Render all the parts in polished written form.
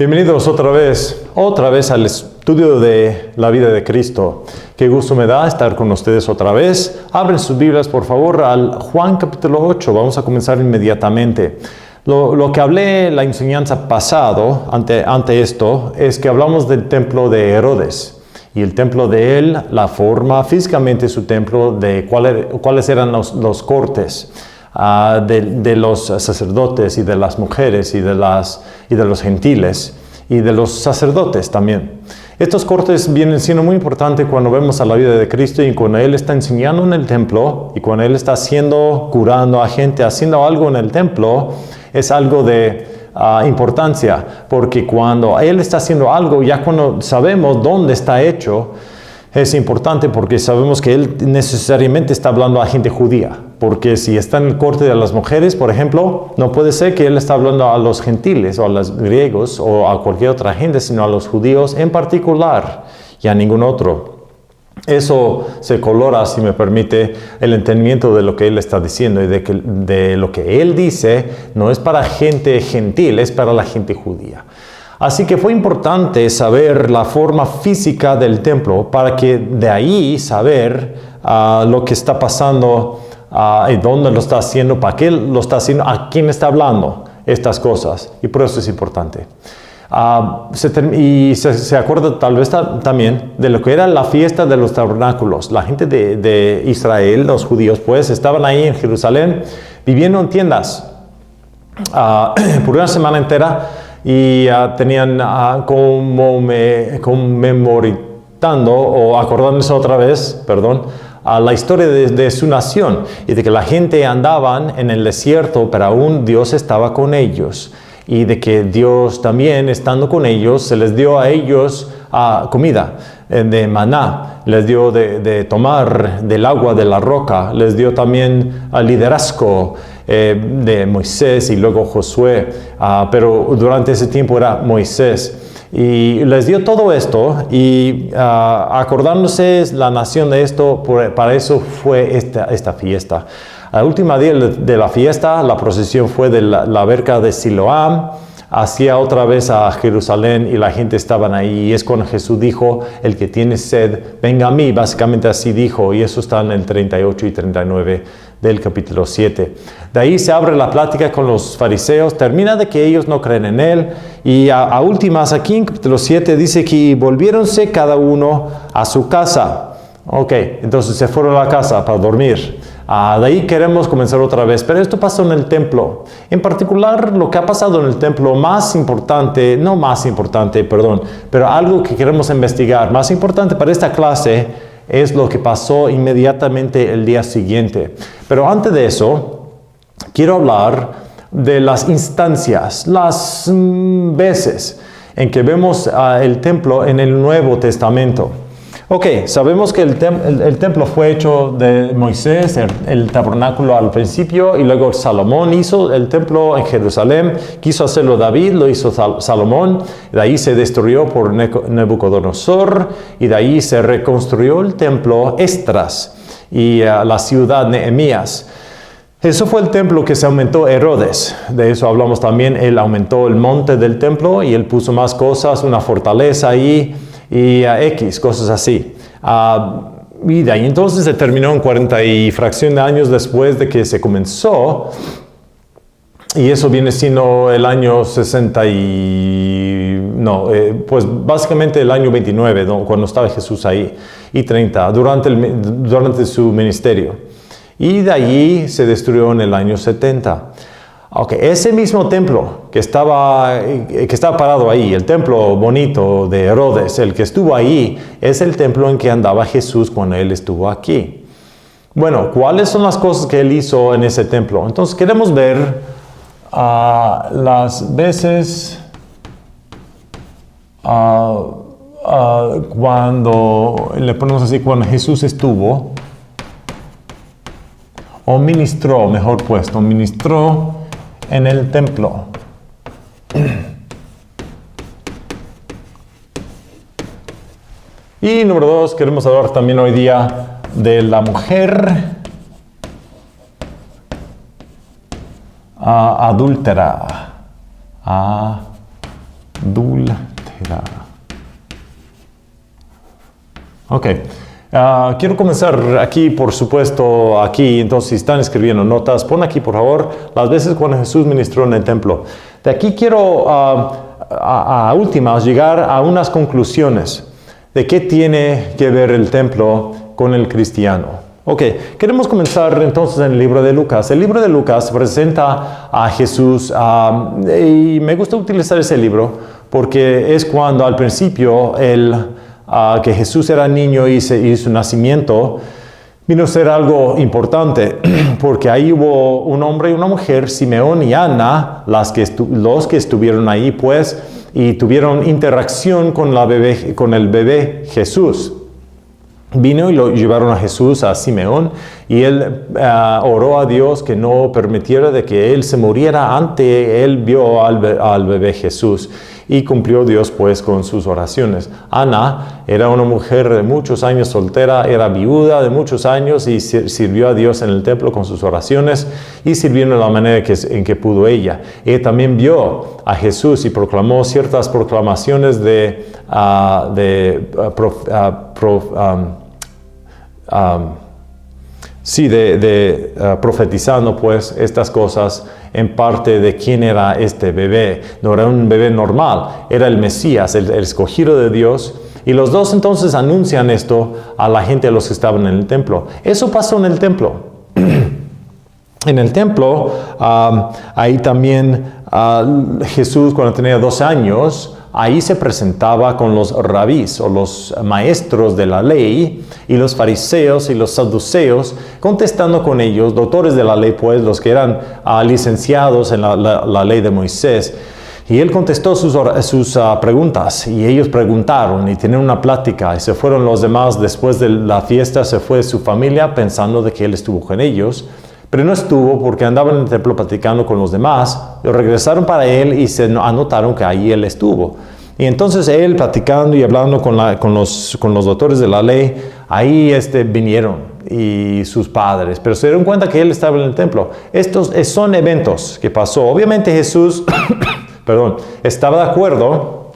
Bienvenidos otra vez al estudio de la vida de Cristo. Qué gusto me da estar con ustedes otra vez. Abren sus Biblias, por favor, al Juan capítulo 8. Vamos a comenzar inmediatamente. Lo que hablé la enseñanza pasado, ante esto, es que hablamos del templo de Herodes. Y el templo de él, la forma físicamente su templo, de cuáles eran los cortes de los sacerdotes y de las mujeres y de los gentiles y de los sacerdotes también. Estos cortes vienen siendo muy importantes cuando vemos a la vida de Cristo y cuando Él está enseñando en el templo y cuando Él está curando a gente, haciendo algo en el templo, es algo de importancia, porque cuando Él está haciendo algo, ya cuando sabemos dónde está hecho, es importante porque sabemos que Él necesariamente está hablando a gente judía. Porque si está en el corte de las mujeres, por ejemplo, no puede ser que Él está hablando a los gentiles o a los griegos o a cualquier otra gente, sino a los judíos en particular y a ningún otro. Eso se colora, si me permite, el entendimiento de lo que Él está diciendo y de lo que Él dice no es para gente gentil, es para la gente judía. Así que fue importante saber la forma física del templo para que de ahí saber lo que está pasando y dónde lo está haciendo, para qué lo está haciendo, a quién está hablando estas cosas. Y por eso es importante. Se acuerda tal vez también de lo que era la fiesta de los tabernáculos. La gente de Israel, los judíos, pues estaban ahí en Jerusalén viviendo en tiendas por una semana entera. Y tenían conmemorizando o acordándose otra vez, a la historia de su nación y de que la gente andaban en el desierto, pero aún Dios estaba con ellos. Y de que Dios también, estando con ellos, se les dio a ellos comida de maná, les dio de tomar del agua de la roca, les dio también liderazgo de Moisés y luego Josué, pero durante ese tiempo era Moisés. Y les dio todo esto y acordándose la nación de esto, para eso fue esta fiesta. Al último día de la fiesta, la procesión fue de la verca de Siloam hacia otra vez a Jerusalén y la gente estaban ahí. Y es cuando Jesús dijo, el que tiene sed, venga a mí. Básicamente así dijo, y eso está en el 38 y 39 del capítulo 7. De ahí se abre la plática con los fariseos, termina de que ellos no creen en Él, y a últimas aquí en capítulo 7 dice que volviéronse cada uno a su casa. Ok, entonces se fueron a la casa para dormir. De ahí queremos comenzar otra vez, pero esto pasó en el templo. En particular, lo que ha pasado en el templo pero algo que queremos investigar, más importante para esta clase, es lo que pasó inmediatamente el día siguiente. Pero antes de eso, quiero hablar de las instancias, las veces en que vemos el templo en el Nuevo Testamento. Ok, sabemos que el templo fue hecho de Moisés, el tabernáculo al principio, y luego Salomón hizo el templo en Jerusalén, quiso hacerlo David, lo hizo Salomón, de ahí se destruyó por Nabucodonosor, y de ahí se reconstruyó el templo Esdras y la ciudad Nehemías. Eso fue el templo que se aumentó Herodes. De eso hablamos también. Él aumentó el monte del templo y él puso más cosas, una fortaleza ahí y cosas así. Y de ahí entonces se terminó en 40 y fracción de años después de que se comenzó. Y eso viene siendo el año 60 pues básicamente el año 29, ¿no? Cuando estaba Jesús ahí, y 30, durante su ministerio. Y de allí se destruyó en el año 70. Okay, ese mismo templo que estaba parado ahí, el templo bonito de Herodes, el que estuvo ahí, es el templo en que andaba Jesús cuando Él estuvo aquí. Bueno, ¿cuáles son las cosas que Él hizo en ese templo? Entonces queremos ver las veces cuando, le ponemos así, cuando Jesús estuvo, o ministró, mejor puesto, ministró en el templo. Y número 2, queremos hablar también hoy día de la mujer adúltera. adulterada. Ok. Quiero comenzar aquí, por supuesto, entonces si están escribiendo notas, pon aquí por favor las veces cuando Jesús ministró en el templo. De aquí quiero a últimas llegar a unas conclusiones de qué tiene que ver el templo con el cristiano. Ok, queremos comenzar entonces en el libro de Lucas. El libro de Lucas presenta a Jesús y me gusta utilizar ese libro porque es cuando al principio que Jesús era niño y su nacimiento vino a ser algo importante, porque ahí hubo un hombre y una mujer, Simeón y Ana, los que estuvieron ahí, pues, y tuvieron interacción con el bebé Jesús. Vino y lo llevaron a Jesús, a Simeón, y él oró a Dios que no permitiera de que él se muriera antes él vio al bebé Jesús. Y cumplió Dios pues con sus oraciones. Ana era una mujer de muchos años soltera, era viuda de muchos años y sirvió a Dios en el templo con sus oraciones y sirviendo de la manera en que pudo ella. Ella también vio a Jesús y proclamó ciertas proclamaciones profetizando pues estas cosas en parte de quién era este bebé. No era un bebé normal, era el Mesías, el escogido de Dios. Y los dos entonces anuncian esto a la gente, a los que estaban en el templo. Eso pasó en el templo. En el templo, ahí también Jesús, cuando tenía 12 años, ahí se presentaba con los rabís o los maestros de la ley y los fariseos y los saduceos, contestando con ellos, doctores de la ley, pues los que eran licenciados en la ley de Moisés. Y él contestó sus preguntas y ellos preguntaron y tenían una plática y se fueron los demás. Después de la fiesta se fue su familia pensando de que él estuvo con ellos. Pero no estuvo porque andaban en el templo platicando con los demás. Regresaron para él y se anotaron que ahí él estuvo. Y entonces él platicando y hablando con los doctores de la ley, ahí vinieron y sus padres. Pero se dieron cuenta que él estaba en el templo. Estos son eventos que pasó. Obviamente Jesús estaba de acuerdo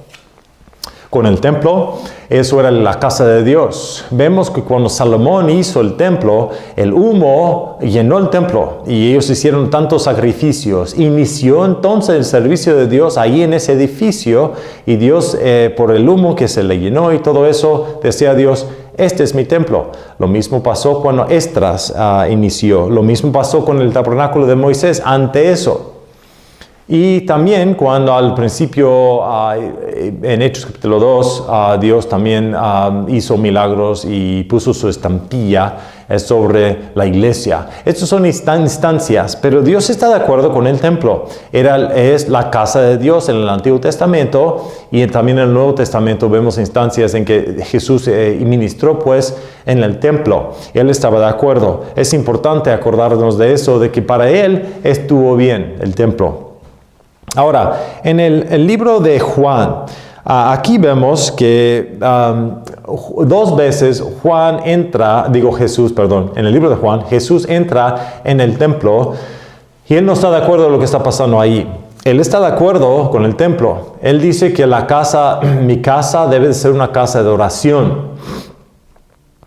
con el templo. Eso era la casa de Dios. Vemos que cuando Salomón hizo el templo, el humo llenó el templo y ellos hicieron tantos sacrificios. Inició entonces el servicio de Dios ahí en ese edificio y Dios, por el humo que se le llenó y todo eso, decía a Dios, este es mi templo. Lo mismo pasó cuando Esdras inició. Lo mismo pasó con el tabernáculo de Moisés ante eso. Y también cuando al principio en Hechos capítulo 2 Dios también hizo milagros y puso su estampilla sobre la iglesia. Estas son instancias, pero Dios está de acuerdo con el templo. Es la casa de Dios en el Antiguo Testamento y también en el Nuevo Testamento vemos instancias en que Jesús ministró pues en el templo. Él estaba de acuerdo. Es importante acordarnos de eso, de que para él estuvo bien el templo. Ahora, en el libro de Juan, aquí vemos que 2 veces en el libro de Juan, Jesús entra en el templo y él no está de acuerdo con lo que está pasando ahí. Él está de acuerdo con el templo. Él dice que mi casa debe de ser una casa de oración.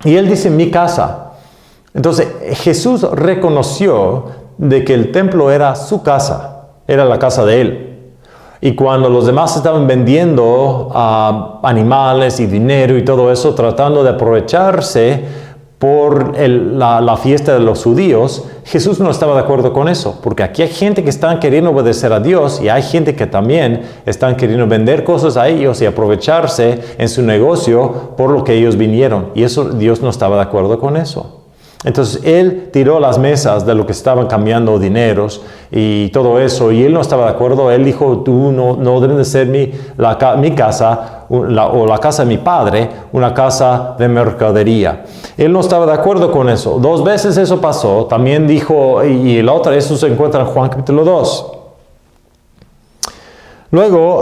Y él dice mi casa. Entonces, Jesús reconoció de que el templo era su casa. Era la casa de él. Y cuando los demás estaban vendiendo animales y dinero y todo eso, tratando de aprovecharse por la fiesta de los judíos, Jesús no estaba de acuerdo con eso. Porque aquí hay gente que están queriendo obedecer a Dios y hay gente que también están queriendo vender cosas a ellos y aprovecharse en su negocio por lo que ellos vinieron. Y eso Dios no estaba de acuerdo con eso. Entonces él tiró las mesas de lo que estaban cambiando dineros y todo eso, y él no estaba de acuerdo. Él dijo, tú no deben de ser mi casa o la casa de mi padre, una casa de mercadería. Él no estaba de acuerdo con eso. 2 veces eso pasó. También dijo, y la otra, eso se encuentra en Juan capítulo 2. Luego,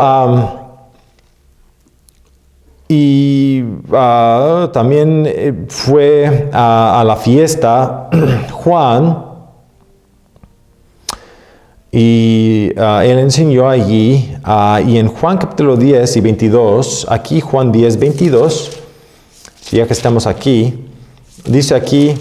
también fue a la fiesta Juan Y él enseñó allí, y en Juan capítulo 10 y 22, aquí Juan 10, 22, ya que estamos aquí, dice aquí,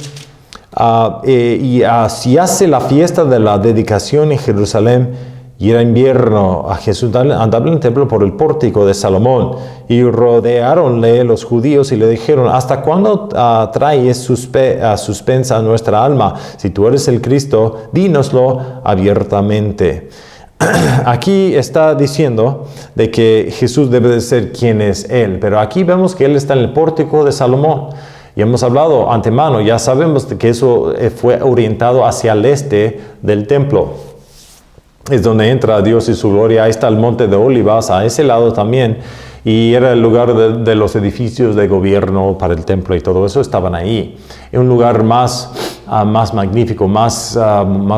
y así hace la fiesta de la dedicación en Jerusalén, y era invierno, a Jesús andaba en el templo por el pórtico de Salomón, y rodearonle los judíos y le dijeron, ¿hasta cuándo traes suspensa nuestra alma? Si tú eres el Cristo, dínoslo abiertamente. Aquí está diciendo de que Jesús debe de ser quien es Él, pero aquí vemos que Él está en el pórtico de Salomón. Y hemos hablado antemano, ya sabemos que eso fue orientado hacia el este del templo. Es donde entra Dios y su gloria. Ahí está el monte de Olivas, a ese lado también. Y era el lugar de los edificios de gobierno para el templo y todo eso estaban ahí. En un lugar más magnífico, más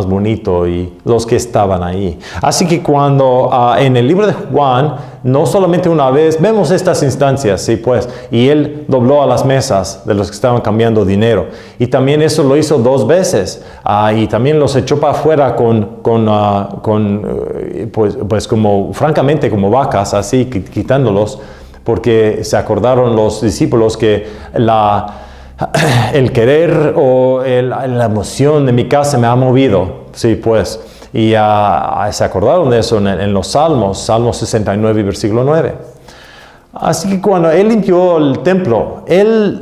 bonito, y los que estaban ahí. Así que cuando en el libro de Juan, no solamente una vez, vemos estas instancias, sí, pues, y él dobló a las mesas de los que estaban cambiando dinero. Y también eso lo hizo 2 veces. Y también los echó para afuera pues como, francamente, como vacas, así, quitándolos, porque se acordaron los discípulos que el querer o la emoción de mi casa me ha movido, sí, pues, y se acordaron de eso en los Salmos, Salmo 69, versículo 9. Así que cuando él limpió el templo, él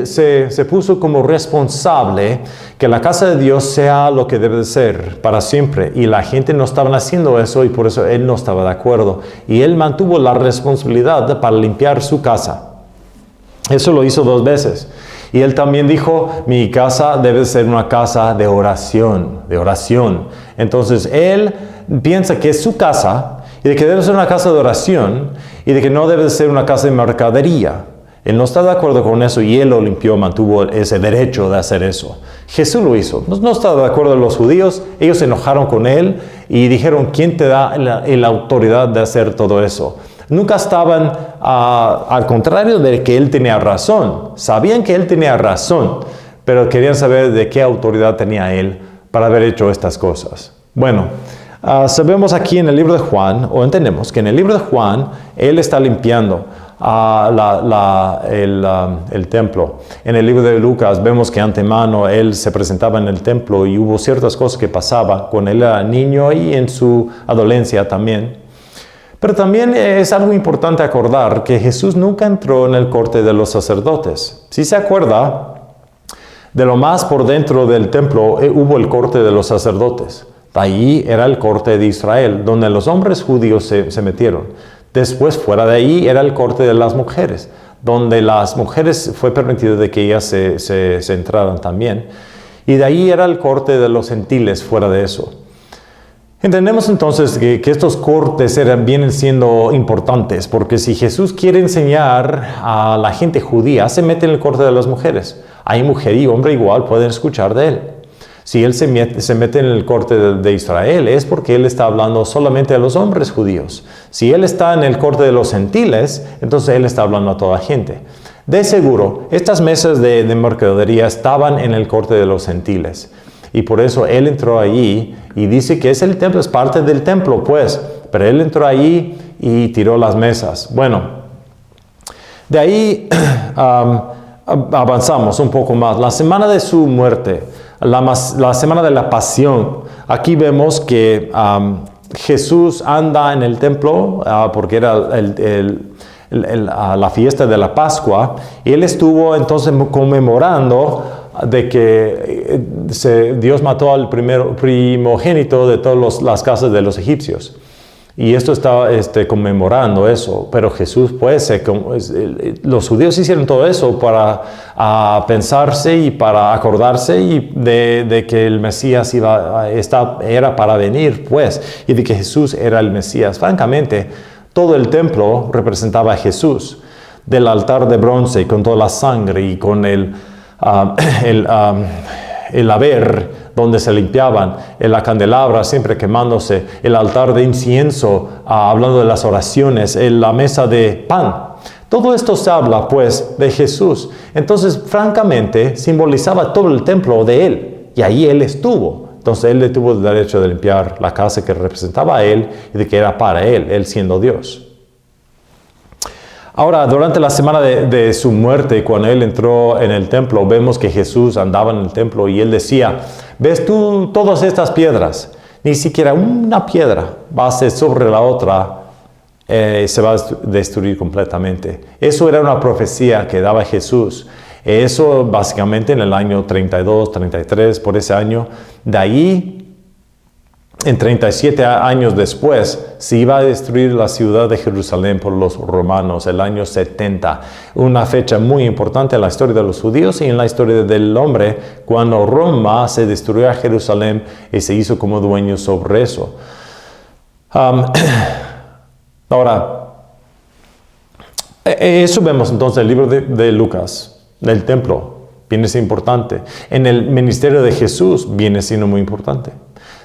se puso como responsable que la casa de Dios sea lo que debe de ser para siempre, y la gente no estaba haciendo eso, y por eso él no estaba de acuerdo, y él mantuvo la responsabilidad para limpiar su casa. Eso lo hizo 2 veces. Y él también dijo, mi casa debe ser una casa de oración, Entonces, él piensa que es su casa, y de que debe ser una casa de oración, y de que no debe ser una casa de mercadería. Él no está de acuerdo con eso, y él lo limpió, mantuvo ese derecho de hacer eso. Jesús lo hizo. No está de acuerdo los judíos, ellos se enojaron con él, y dijeron, ¿quién te da la autoridad de hacer todo eso? Nunca estaban al contrario de que él tenía razón. Sabían que él tenía razón, pero querían saber de qué autoridad tenía él para haber hecho estas cosas. Bueno, sabemos aquí en el libro de Juan, o entendemos que en el libro de Juan, él está limpiando el templo. En el libro de Lucas vemos que antemano él se presentaba en el templo y hubo ciertas cosas que pasaban con él niño y en su adolescencia también. Pero también es algo importante acordar que Jesús nunca entró en el corte de los sacerdotes. Si se acuerda, de lo más por dentro del templo hubo el corte de los sacerdotes. Ahí era el corte de Israel, donde los hombres judíos se metieron. Después, fuera de ahí, era el corte de las mujeres, donde las mujeres fue permitido de que ellas se entraran también. Y de ahí era el corte de los gentiles, fuera de eso. Entendemos entonces que estos cortes vienen siendo importantes, porque si Jesús quiere enseñar a la gente judía, se mete en el corte de las mujeres. Hay mujer y hombre igual pueden escuchar de él. Si él se mete en el corte de Israel, es porque él está hablando solamente a los hombres judíos. Si él está en el corte de los gentiles, entonces él está hablando a toda gente. De seguro, estas mesas de mercadería estaban en el corte de los gentiles. Y por eso él entró allí y dice que es el templo, es parte del templo, pues. Pero él entró allí y tiró las mesas. Bueno, de ahí avanzamos un poco más. La semana de su muerte, la semana de la pasión. Aquí vemos que Jesús anda en el templo porque era la fiesta de la Pascua. Y él estuvo entonces conmemorando de que Dios mató al primogénito de todas las casas de los egipcios. Y esto está conmemorando eso. Pero Jesús, pues, los judíos hicieron todo eso para pensarse y para acordarse de que el Mesías era para venir, pues, y de que Jesús era el Mesías. Francamente, todo el templo representaba a Jesús. Del altar de bronce, con toda la sangre y con el haber donde se limpiaban, en la candelabra siempre quemándose, el altar de incienso, hablando de las oraciones, la mesa de pan. Todo esto se habla, pues, de Jesús. Entonces, francamente, simbolizaba todo el templo de él. Y ahí él estuvo. Entonces él le tuvo el derecho de limpiar la casa que representaba a él y de que era para él siendo Dios. Ahora, durante la semana de su muerte, cuando él entró en el templo, vemos que Jesús andaba en el templo y él decía, ¿ves tú todas estas piedras? Ni siquiera una piedra va a ser sobre la otra, se va a destruir completamente. Eso era una profecía que daba Jesús. Eso básicamente en el año 32, 33, por ese año. De ahí, en 37 años después, se iba a destruir la ciudad de Jerusalén por los romanos, el año 70. Una fecha muy importante en la historia de los judíos y en la historia del hombre, cuando Roma se destruyó a Jerusalén y se hizo como dueño sobre eso. Ahora, eso vemos entonces en el libro de Lucas, del templo, viene siendo importante. En el ministerio de Jesús viene siendo muy importante.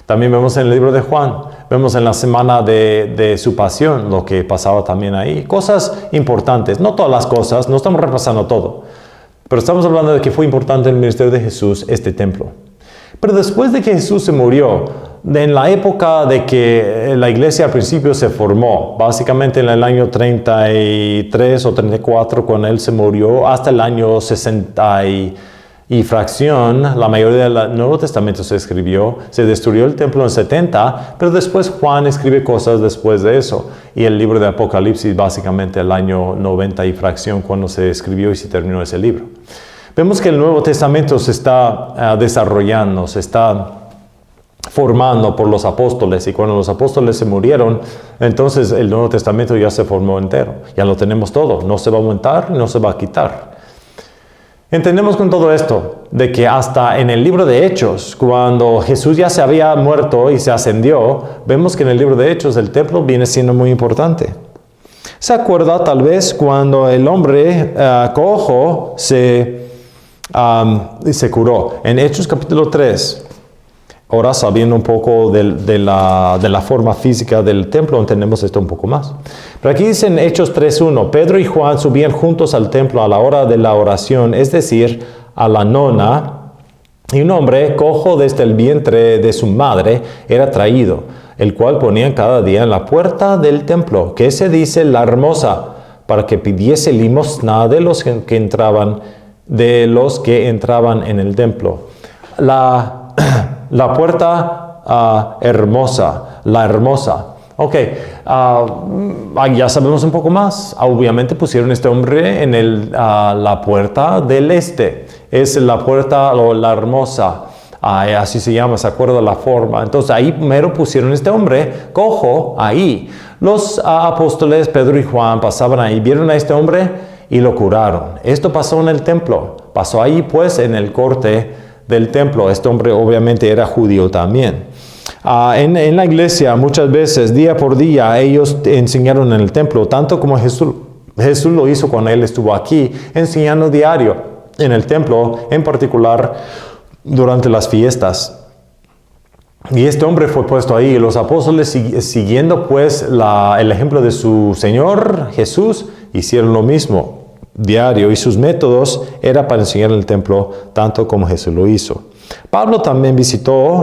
También vemos en el libro de Juan, vemos en la semana de su pasión lo que pasaba también ahí. Cosas importantes, no todas las cosas, no estamos repasando todo, pero estamos hablando de que fue importante en el ministerio de Jesús este templo. Pero después de que Jesús se murió, en la época de que la iglesia al principio se formó, básicamente en el año 33 o 34 cuando él se murió, hasta el año 60 y fracción, la mayoría del Nuevo Testamento se escribió, se destruyó el templo en 70, pero después Juan escribe cosas después de eso. Y el libro de Apocalipsis básicamente el año 90 y fracción cuando se escribió y se terminó ese libro. Vemos que el Nuevo Testamento se está desarrollando, se está formando por los apóstoles, y cuando los apóstoles se murieron, entonces el Nuevo Testamento ya se formó entero, ya lo tenemos todo, no se va a aumentar, no se va a quitar. Entendemos con todo esto de que hasta en el libro de Hechos, cuando Jesús ya se había muerto y se ascendió, vemos que en el libro de Hechos el templo viene siendo muy importante. ¿Se acuerda tal vez cuando el hombre cojo se curó? En Hechos capítulo 3, ahora sabiendo un poco de la forma física del templo, entendemos esto un poco más. Pero aquí dice en Hechos 3:1, Pedro y Juan subían juntos al templo a la hora de la oración, es decir, a la nona, y un hombre cojo desde el vientre de su madre era traído, el cual ponían cada día en la puerta del templo, que se dice la Hermosa, para que pidiese limosna de los que entraban en el templo. La puerta hermosa, la hermosa. Ok, ya sabemos un poco más. Obviamente pusieron este hombre en la puerta del este. Es la puerta o la hermosa. Así se llama, se acuerda la forma. Entonces ahí primero pusieron este hombre cojo ahí. Los apóstoles Pedro y Juan pasaban ahí, vieron a este hombre y lo curaron. Esto pasó en el templo. Pasó ahí pues en el corte del templo. Este hombre obviamente era judío también. En la iglesia muchas veces, día por día, ellos enseñaron en el templo, tanto como Jesús lo hizo cuando él estuvo aquí, enseñando diario en el templo, en particular durante las fiestas. Y este hombre fue puesto ahí, los apóstoles siguiendo pues el ejemplo de su Señor Jesús, hicieron lo mismo diario, y sus métodos era para enseñar en el templo tanto como Jesús lo hizo. Pablo también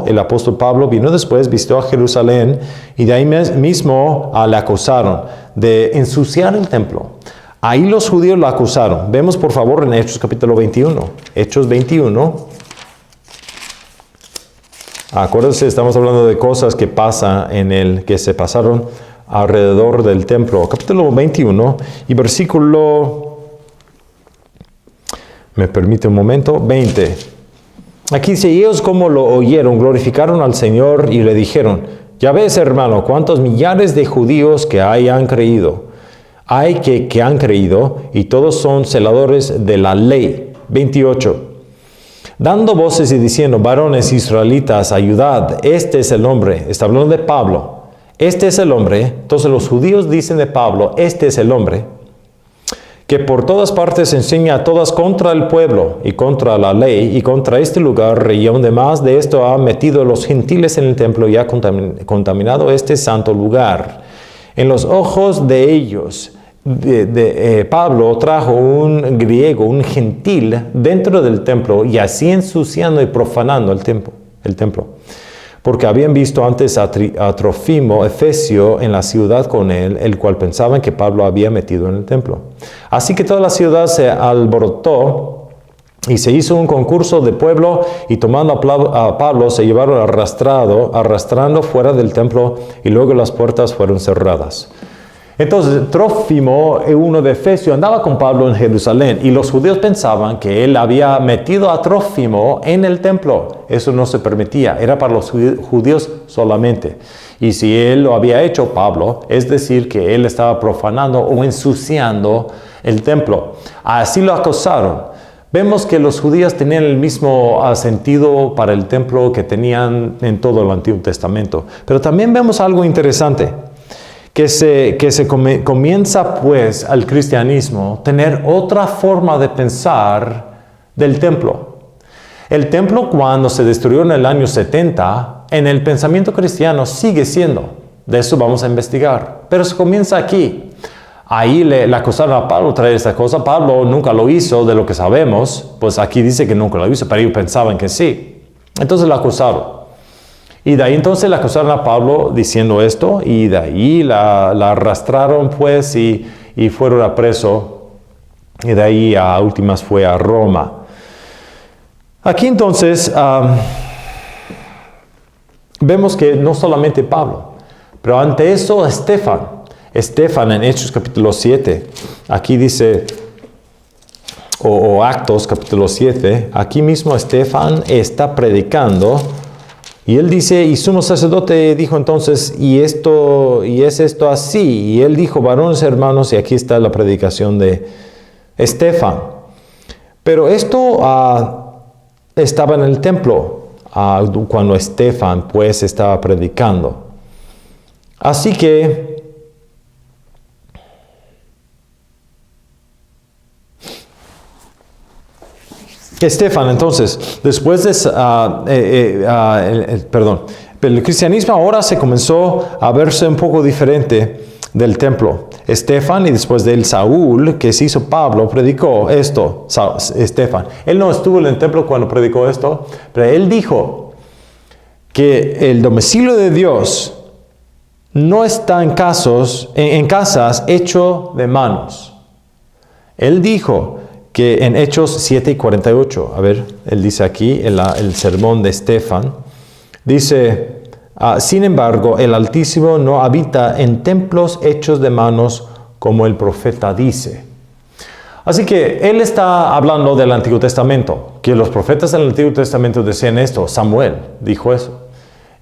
el apóstol Pablo vino después, visitó a Jerusalén, y de ahí mismo le acusaron de ensuciar el templo. Ahí los judíos lo acusaron. Vemos por favor en Hechos capítulo 21. Hechos 21. Acuérdense, estamos hablando de cosas que que se pasaron alrededor del templo. Capítulo 21 y versículo, me permite un momento, 20. Aquí dice, ellos como lo oyeron, glorificaron al Señor y le dijeron, ya ves hermano, cuántos millares de judíos que han creído. Hay que han creído y todos son celadores de la ley. 28. Dando voces y diciendo, varones israelitas, ayudad, este es el hombre. Está hablando de Pablo. Este es el hombre. Entonces los judíos dicen de Pablo, este es el hombre, que por todas partes enseña a todas contra el pueblo y contra la ley y contra este lugar, y aún demás de esto ha metido a los gentiles en el templo y ha contaminado este santo lugar. En los ojos de ellos, Pablo trajo un griego, un gentil, dentro del templo y así ensuciando y profanando el templo. porque habían visto antes a Trófimo, efesio, en la ciudad con él, el cual pensaban que Pablo había metido en el templo. Así que toda la ciudad se alborotó y se hizo un concurso de pueblo, y tomando a Pablo se llevaron arrastrando fuera del templo, y luego las puertas fueron cerradas. Entonces Trófimo, uno de Efesio, andaba con Pablo en Jerusalén, y los judíos pensaban que él había metido a Trófimo en el templo. Eso no se permitía, era para los judíos solamente. Y si él lo había hecho, Pablo, es decir, que él estaba profanando o ensuciando el templo. Así lo acusaron. Vemos que los judíos tenían el mismo sentido para el templo que tenían en todo el Antiguo Testamento. Pero también vemos algo interesante, que comienza pues al cristianismo tener otra forma de pensar del templo. El templo, cuando se destruyó en el año 70, en el pensamiento cristiano sigue siendo. De eso vamos a investigar. Pero se comienza aquí. Ahí le acusaron a Pablo traer esta cosa. Pablo nunca lo hizo, de lo que sabemos. Pues aquí dice que nunca lo hizo, pero ellos pensaban que sí. Entonces lo acusaron. Y de ahí entonces le acusaron a Pablo diciendo esto. Y de ahí la arrastraron pues y fueron a preso. Y de ahí a últimas fue a Roma. Aquí entonces vemos que no solamente Pablo, pero ante eso Esteban en Hechos capítulo 7, aquí dice, o Actos capítulo 7, aquí mismo Esteban está predicando, y él dice, y sumo sacerdote dijo entonces, y es esto así, y él dijo, varones hermanos, y aquí está la predicación de Esteban. Pero esto estaba en el templo, cuando Esteban pues estaba predicando. Así que Esteban, entonces, después de el cristianismo ahora se comenzó a verse un poco diferente del templo. Esteban, y después de él Saúl, que se hizo Pablo, predicó esto. Esteban, él no estuvo en el templo cuando predicó esto, pero él dijo que el domicilio de Dios no está en casas hecho de manos. Él dijo que en Hechos 7:48, a ver, él dice aquí, el sermón de Esteban, dice, sin embargo, el Altísimo no habita en templos hechos de manos, como el profeta dice. Así que él está hablando del Antiguo Testamento, que los profetas del Antiguo Testamento decían esto, Samuel dijo eso.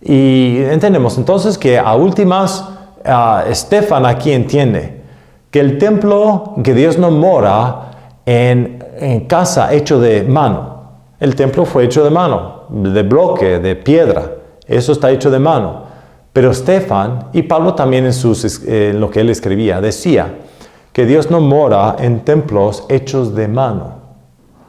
Y entendemos entonces que a últimas, Esteban aquí entiende que el templo, que Dios no mora en casa hecho de mano. El templo fue hecho de mano, de bloque, de piedra. Eso está hecho de mano. Pero Esteban y Pablo también en lo que él escribía, decía que Dios no mora en templos hechos de mano.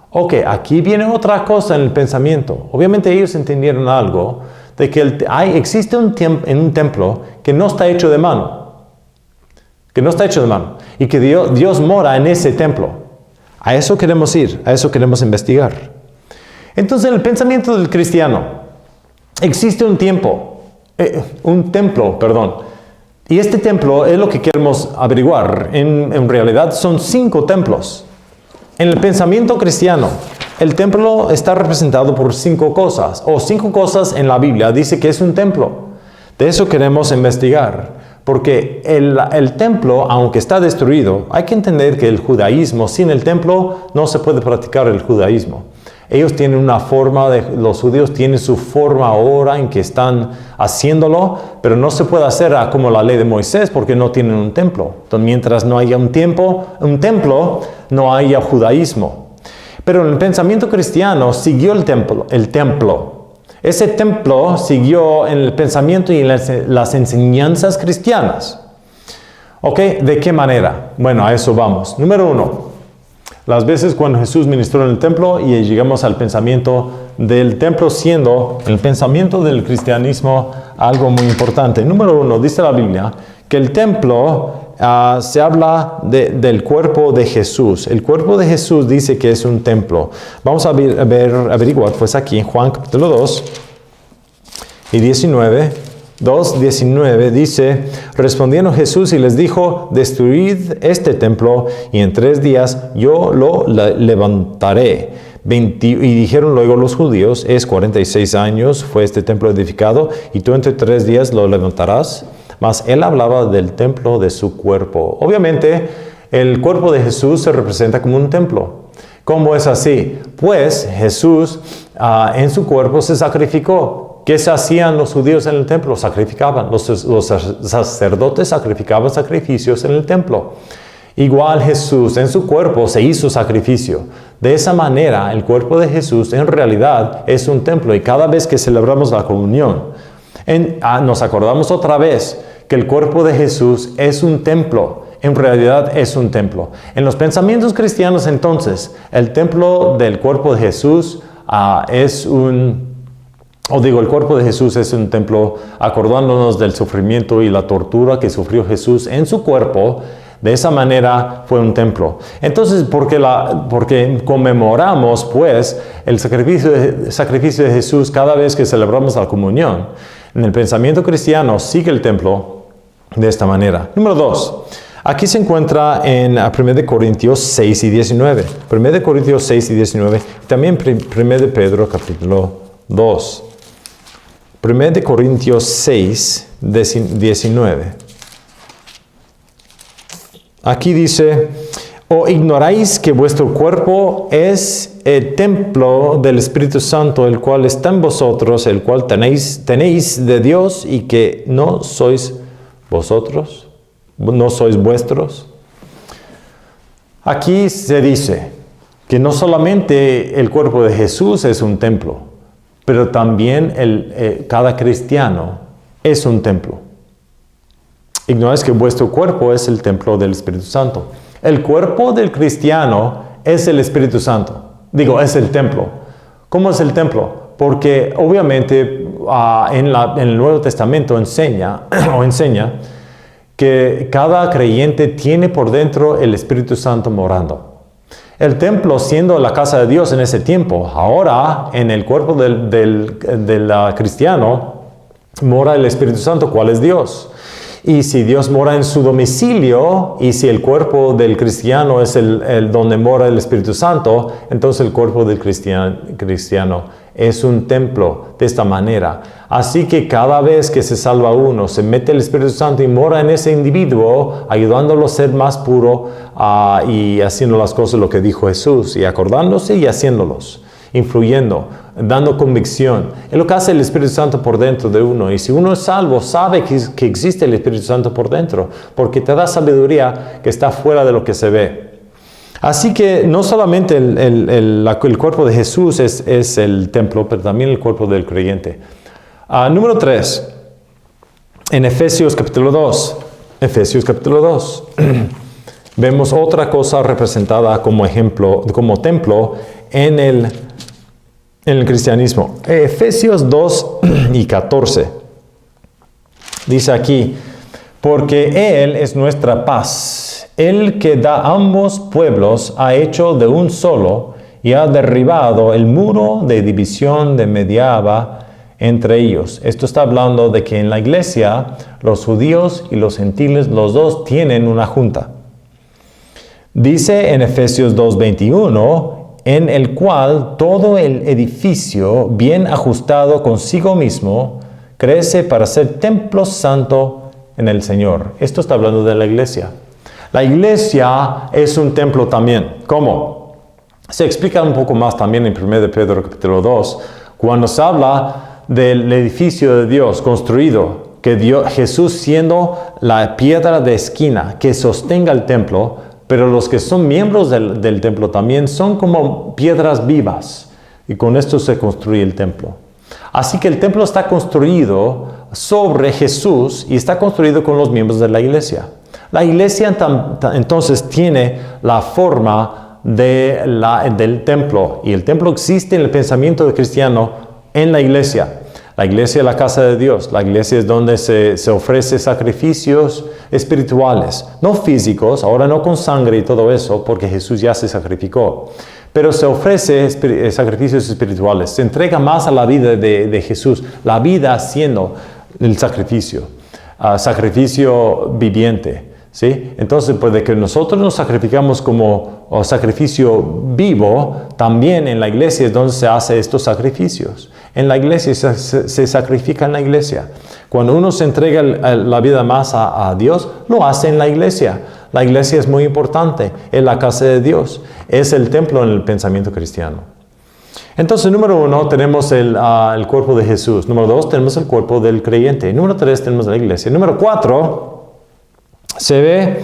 Ok, aquí viene otra cosa en el pensamiento. Obviamente ellos entendieron algo de que existe un templo que no está hecho de mano. Que no está hecho de mano. Y que Dios mora en ese templo. A eso queremos ir, a eso queremos investigar. Entonces, en el pensamiento del cristiano, existe un templo, y este templo es lo que queremos averiguar. En realidad son 5 templos. En el pensamiento cristiano, el templo está representado por 5 cosas, o 5 cosas en la Biblia dice que es un templo. De eso queremos investigar. Porque el templo, aunque está destruido, hay que entender que el judaísmo, sin el templo, no se puede practicar el judaísmo. Ellos tienen una forma, los judíos tienen su forma ahora en que están haciéndolo, pero no se puede hacer como la ley de Moisés porque no tienen un templo. Entonces, mientras no haya un templo, no haya judaísmo. Pero en el pensamiento cristiano siguió el templo. Ese templo siguió en el pensamiento y en las enseñanzas cristianas. ¿Ok? ¿De qué manera? Bueno, a eso vamos. Número 1. Las veces cuando Jesús ministró en el templo y llegamos al pensamiento del templo siendo el pensamiento del cristianismo algo muy importante. Número 1, dice la Biblia que el templo se habla del cuerpo de Jesús. El cuerpo de Jesús dice que es un templo. Vamos a averiguar pues aquí en Juan capítulo 2. y 19. 2:19 dice, respondiendo Jesús y les dijo, destruid este templo y en 3 días yo lo levantaré. Y dijeron luego los judíos, es 46 años fue este templo edificado y tú entre 3 días lo levantarás. Mas él hablaba del templo de su cuerpo. Obviamente el cuerpo de Jesús se representa como un templo. ¿Cómo es así? Pues Jesús en su cuerpo se sacrificó. ¿Qué se hacían los judíos en el templo? Sacrificaban. Los sacerdotes sacrificaban sacrificios en el templo. Igual Jesús en su cuerpo se hizo sacrificio. De esa manera, el cuerpo de Jesús en realidad es un templo. Y cada vez que celebramos la comunión, nos acordamos otra vez que el cuerpo de Jesús es un templo. En realidad es un templo. En los pensamientos cristianos entonces, el templo del cuerpo de Jesús el cuerpo de Jesús es un templo acordándonos del sufrimiento y la tortura que sufrió Jesús en su cuerpo. De esa manera fue un templo. Entonces, porque conmemoramos pues el sacrificio de Jesús cada vez que celebramos la comunión, en el pensamiento cristiano sigue el templo de esta manera. Número 2. Aquí se encuentra en 1 Corintios 6 y 19. 1 Corintios 6 y 19. También 1 Pedro capítulo 2. 1 Corintios 6, 19. Aquí dice, ¿o ignoráis que vuestro cuerpo es el templo del Espíritu Santo, el cual está en vosotros, el cual tenéis de Dios y que no sois vosotros? ¿No sois vuestros? Aquí se dice que no solamente el cuerpo de Jesús es un templo, pero también cada cristiano es un templo. Ignoráis que vuestro cuerpo es el templo del Espíritu Santo. El cuerpo del cristiano es el Espíritu Santo. Es el templo. ¿Cómo es el templo? Porque obviamente en el Nuevo Testamento enseña que cada creyente tiene por dentro el Espíritu Santo morando. El templo siendo la casa de Dios en ese tiempo, ahora en el cuerpo del cristiano mora el Espíritu Santo. ¿Cuál es Dios? Y si Dios mora en su domicilio, y si el cuerpo del cristiano es el donde mora el Espíritu Santo, entonces el cuerpo del cristiano es un templo de esta manera. Así que cada vez que se salva uno, se mete el Espíritu Santo y mora en ese individuo, ayudándolo a ser más puro y haciendo las cosas lo que dijo Jesús, y acordándose y haciéndolos, influyendo, dando convicción. Es lo que hace el Espíritu Santo por dentro de uno. Y si uno es salvo, sabe que existe el Espíritu Santo por dentro, porque te da sabiduría que está fuera de lo que se ve. Así que no solamente el cuerpo de Jesús es el templo, pero también el cuerpo del creyente. Número 3, en Efesios capítulo 2. Efesios capítulo 2. Vemos otra cosa representada como ejemplo, como templo en el cristianismo. Efesios 2 y 14. Dice aquí, porque Él es nuestra paz, el que da ambos pueblos ha hecho de un solo y ha derribado el muro de división de mediaba entre ellos. Esto está hablando de que en la iglesia los judíos y los gentiles, los dos tienen una junta. Dice en Efesios 2:21, en el cual todo el edificio bien ajustado consigo mismo crece para ser templo santo en el Señor. Esto está hablando de la iglesia. La iglesia es un templo también. ¿Cómo? Se explica un poco más también en 1 Pedro capítulo 2, cuando se habla del edificio de Dios construido, que Jesús siendo la piedra de esquina que sostenga el templo, pero los que son miembros del templo también son como piedras vivas, y con esto se construye el templo. Así que el templo está construido sobre Jesús y está construido con los miembros de la iglesia. La iglesia entonces tiene la forma del templo, y el templo existe en el pensamiento del cristiano en la iglesia. La iglesia es la casa de Dios. La iglesia es donde se ofrece sacrificios espirituales, no físicos, ahora no con sangre y todo eso, porque Jesús ya se sacrificó. pero se ofrece sacrificios espirituales. Se entrega más a la vida de Jesús, la vida siendo el sacrificio, sacrificio viviente. ¿Sí? Entonces, pues de que nosotros nos sacrificamos como sacrificio vivo, también en la iglesia es donde se hace estos sacrificios. En la iglesia se sacrifica en la iglesia. Cuando uno se entrega la vida más a Dios, lo hace en la iglesia. La iglesia es muy importante, es la casa de Dios, es el templo en el pensamiento cristiano. Entonces, número 1, tenemos el cuerpo de Jesús. Número 2, tenemos el cuerpo del creyente. Número 3, tenemos la iglesia. Número 4, se ve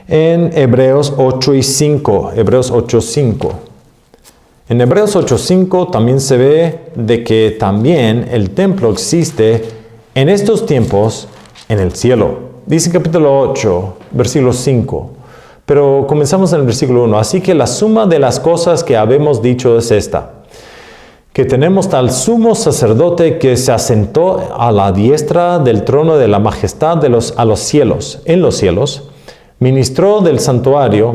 en Hebreos 8 y 5. Hebreos 8, 5. En Hebreos 8, 5 también se ve de que también el templo existe en estos tiempos en el cielo. Dice capítulo 8, versículo 5. Pero comenzamos en el versículo 1. Así que la suma de las cosas que habemos dicho es esta: que tenemos tal sumo sacerdote que se asentó a la diestra del trono de la majestad en los cielos, ministro del santuario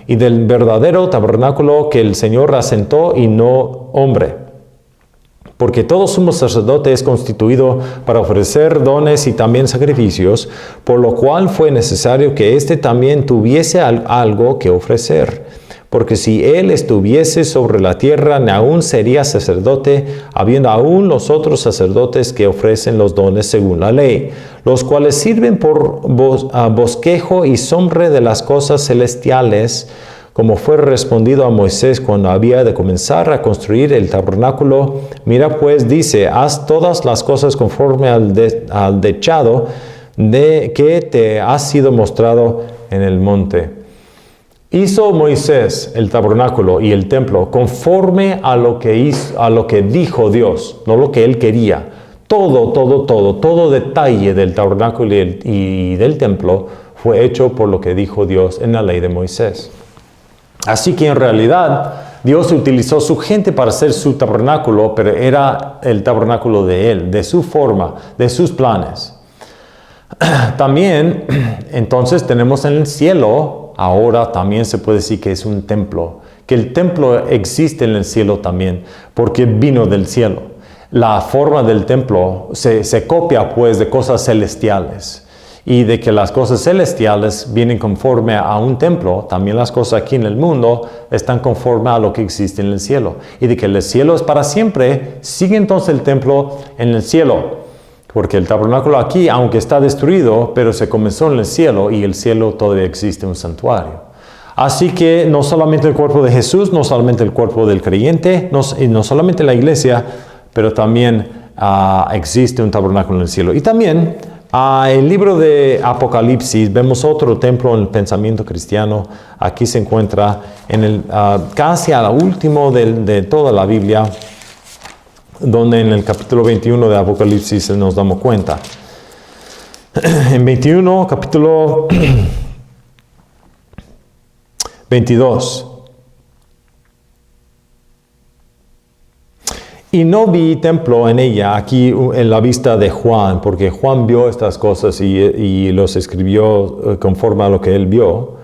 y del verdadero tabernáculo que el Señor asentó y no hombre. Porque todo sumo sacerdote es constituido para ofrecer dones y también sacrificios, por lo cual fue necesario que éste también tuviese algo que ofrecer. Porque si él estuviese sobre la tierra, ni aún sería sacerdote, habiendo aún los otros sacerdotes que ofrecen los dones según la ley, los cuales sirven por bosquejo y sombra de las cosas celestiales, como fue respondido a Moisés cuando había de comenzar a construir el tabernáculo. Mira pues, dice, haz todas las cosas conforme al dechado que te ha sido mostrado en el monte. Hizo Moisés el tabernáculo y el templo conforme a lo que dijo Dios, no lo que él quería. Todo detalle del tabernáculo y del templo fue hecho por lo que dijo Dios en la ley de Moisés. Así que en realidad Dios utilizó su gente para hacer su tabernáculo, pero era el tabernáculo de él, de su forma, de sus planes. También, entonces, tenemos en el cielo. Ahora también se puede decir que es un templo, que el templo existe en el cielo también, porque vino del cielo. La forma del templo se copia pues de cosas celestiales, y de que las cosas celestiales vienen conforme a un templo, también las cosas aquí en el mundo están conforme a lo que existe en el cielo. Y de que el cielo es para siempre, sigue entonces el templo en el cielo. Porque el tabernáculo aquí, aunque está destruido, pero se comenzó en el cielo y el cielo todavía existe un santuario. Así que no solamente el cuerpo de Jesús, no solamente el cuerpo del creyente, no solamente la iglesia, pero también existe un tabernáculo en el cielo. Y también el libro de Apocalipsis, vemos otro templo en el pensamiento cristiano. Aquí se encuentra casi al último de toda la Biblia, donde en el capítulo 21 de Apocalipsis nos damos cuenta. En 21, capítulo 22. Y no vi templo en ella, aquí en la vista de Juan, porque Juan vio estas cosas y los escribió conforme a lo que él vio.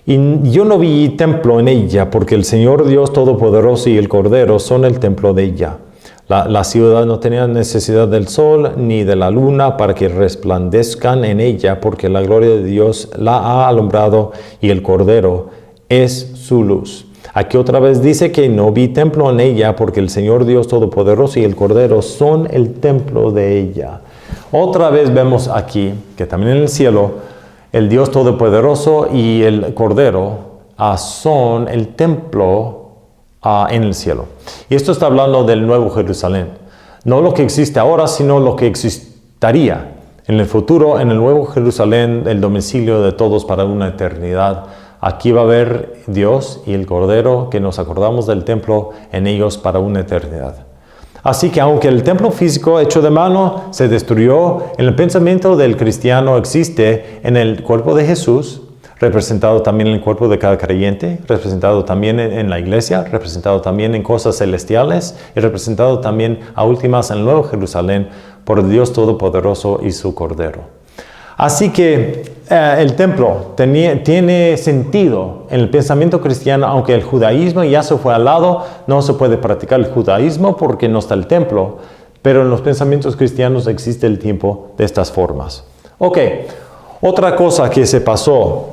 Y yo no vi templo en ella, porque el Señor Dios Todopoderoso y el Cordero son el templo de ella. La ciudad no tenía necesidad del sol ni de la luna para que resplandezcan en ella, porque la gloria de Dios la ha alumbrado y el Cordero es su luz. Aquí otra vez dice que no vi templo en ella, porque el Señor Dios Todopoderoso y el Cordero son el templo de ella. Otra vez vemos aquí que también en el cielo el Dios Todopoderoso y el Cordero son el templo en el cielo. Y esto está hablando del Nuevo Jerusalén. No lo que existe ahora, sino lo que existiría en el futuro, en el Nuevo Jerusalén, el domicilio de todos para una eternidad. Aquí va a haber Dios y el Cordero, que nos acordamos del templo en ellos para una eternidad. Así que aunque el templo físico hecho de mano se destruyó, en el pensamiento del cristiano existe en el cuerpo de Jesús, representado también en el cuerpo de cada creyente, representado también en la iglesia, representado también en cosas celestiales y representado también a últimas en el Nuevo Jerusalén por Dios Todopoderoso y su Cordero. Así que el templo tiene sentido en el pensamiento cristiano, aunque el judaísmo ya se fue al lado, no se puede practicar el judaísmo porque no está el templo, pero en los pensamientos cristianos existe el tiempo de estas formas. Ok, otra cosa que se pasó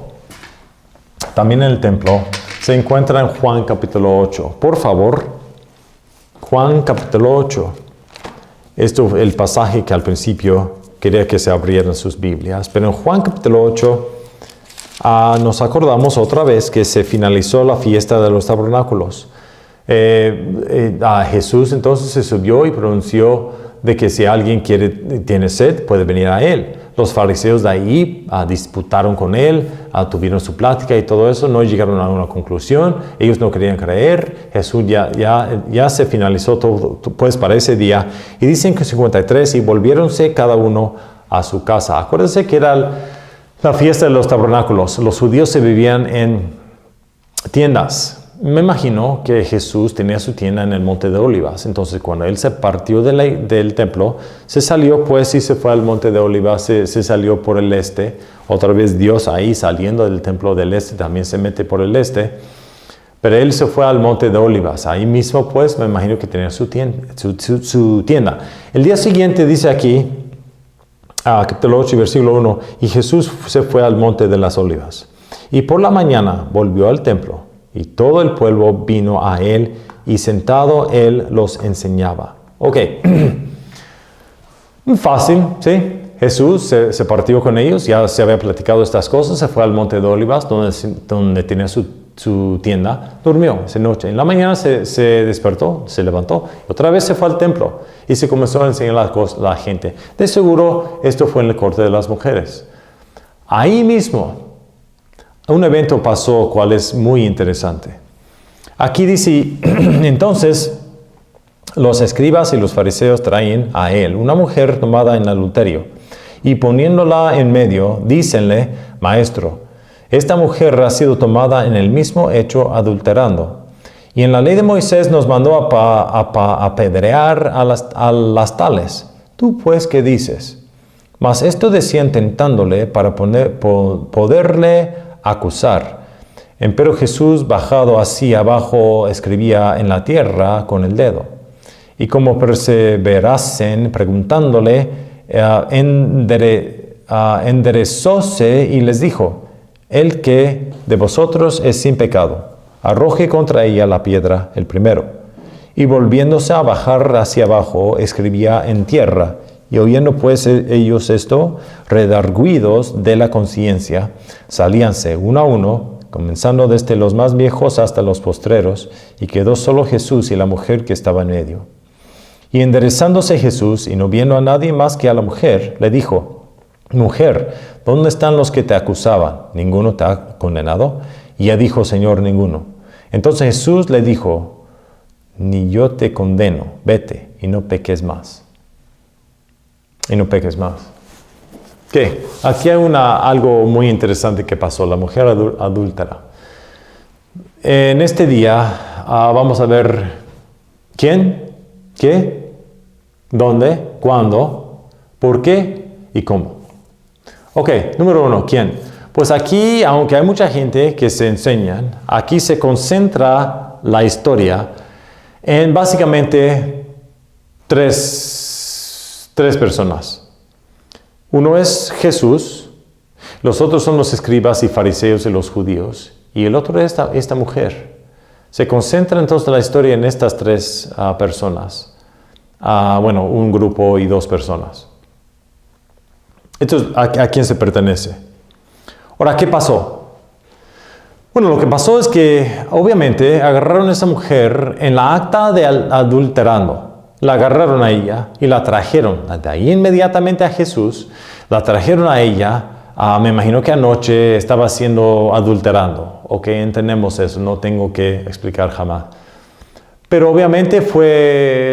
también en el templo se encuentra en Juan capítulo 8. Por favor, Juan capítulo 8. Esto es el pasaje que al principio quería que se abrieran sus Biblias. Pero en Juan capítulo 8 nos acordamos otra vez que se finalizó la fiesta de los tabernáculos. Jesús entonces se subió y pronunció de que si alguien tiene sed, puede venir a él. Los fariseos de ahí disputaron con él, tuvieron su plática y todo eso, no llegaron a una conclusión, ellos no querían creer, Jesús ya se finalizó todo pues para ese día. Y dicen que 53, y volviéronse cada uno a su casa. Acuérdense que era la fiesta de los tabernáculos, los judíos se vivían en tiendas. Me imagino que Jesús tenía su tienda en el Monte de Olivas. Entonces, cuando él se partió del templo, se salió pues y se fue al Monte de Olivas, se salió por el este. Otra vez Dios ahí saliendo del templo del este también se mete por el este. Pero él se fue al Monte de Olivas. Ahí mismo pues me imagino que tenía su tienda. El día siguiente dice aquí, capítulo 8, versículo 1, y Jesús se fue al Monte de las Olivas. Y por la mañana volvió al templo. Y todo el pueblo vino a él, y sentado él los enseñaba. Ok, fácil, ¿sí? Jesús se partió con ellos, ya se había platicado estas cosas, se fue al Monte de Olivas, donde tenía su tienda, durmió esa noche. En la mañana se despertó, se levantó, otra vez se fue al templo, y se comenzó a enseñar a la gente. De seguro, esto fue en el corte de las mujeres. Ahí mismo, un evento pasó, cual es muy interesante. Aquí dice, entonces, los escribas y los fariseos traen a él una mujer tomada en adulterio, y poniéndola en medio, dícenle, maestro, esta mujer ha sido tomada en el mismo hecho adulterando. Y en la ley de Moisés nos mandó a apedrear a las tales. ¿Tú pues qué dices? Mas esto decían tentándole para poderle acusar. Empero Jesús, bajado así abajo, escribía en la tierra con el dedo. Y como perseverasen preguntándole, enderezóse y les dijo, el que de vosotros es sin pecado, arroje contra ella la piedra el primero. Y volviéndose a bajar hacia abajo, escribía en tierra. Y oyendo pues ellos esto, redargüidos de la conciencia, salíanse uno a uno, comenzando desde los más viejos hasta los postreros, y quedó solo Jesús y la mujer que estaba en medio. Y enderezándose Jesús, y no viendo a nadie más que a la mujer, le dijo, mujer, ¿dónde están los que te acusaban? ¿Ninguno te ha condenado? Y ella dijo, Señor, ninguno. Entonces Jesús le dijo, ni yo te condeno, vete y no peques más. Y no peques más. ¿Qué? Aquí hay algo muy interesante que pasó. La mujer adúltera. En este día vamos a ver quién, qué, dónde, cuándo, por qué y cómo. Ok, número 1, ¿quién? Pues aquí, aunque hay mucha gente que se enseñan, aquí se concentra la historia en básicamente tres personas. Uno es Jesús, los otros son los escribas y fariseos y los judíos, y el otro es esta mujer. Se concentra entonces la historia en estas tres personas. Un grupo y dos personas. Entonces, ¿a quién se pertenece? Ahora, ¿qué pasó? Bueno, lo que pasó es que, obviamente, agarraron a esa mujer en la acta de adulterando. La agarraron a ella y la trajeron de ahí inmediatamente a Jesús. La trajeron a ella. Me imagino que anoche estaba siendo adulterando. Ok, entendemos eso, no tengo que explicar jamás. Pero obviamente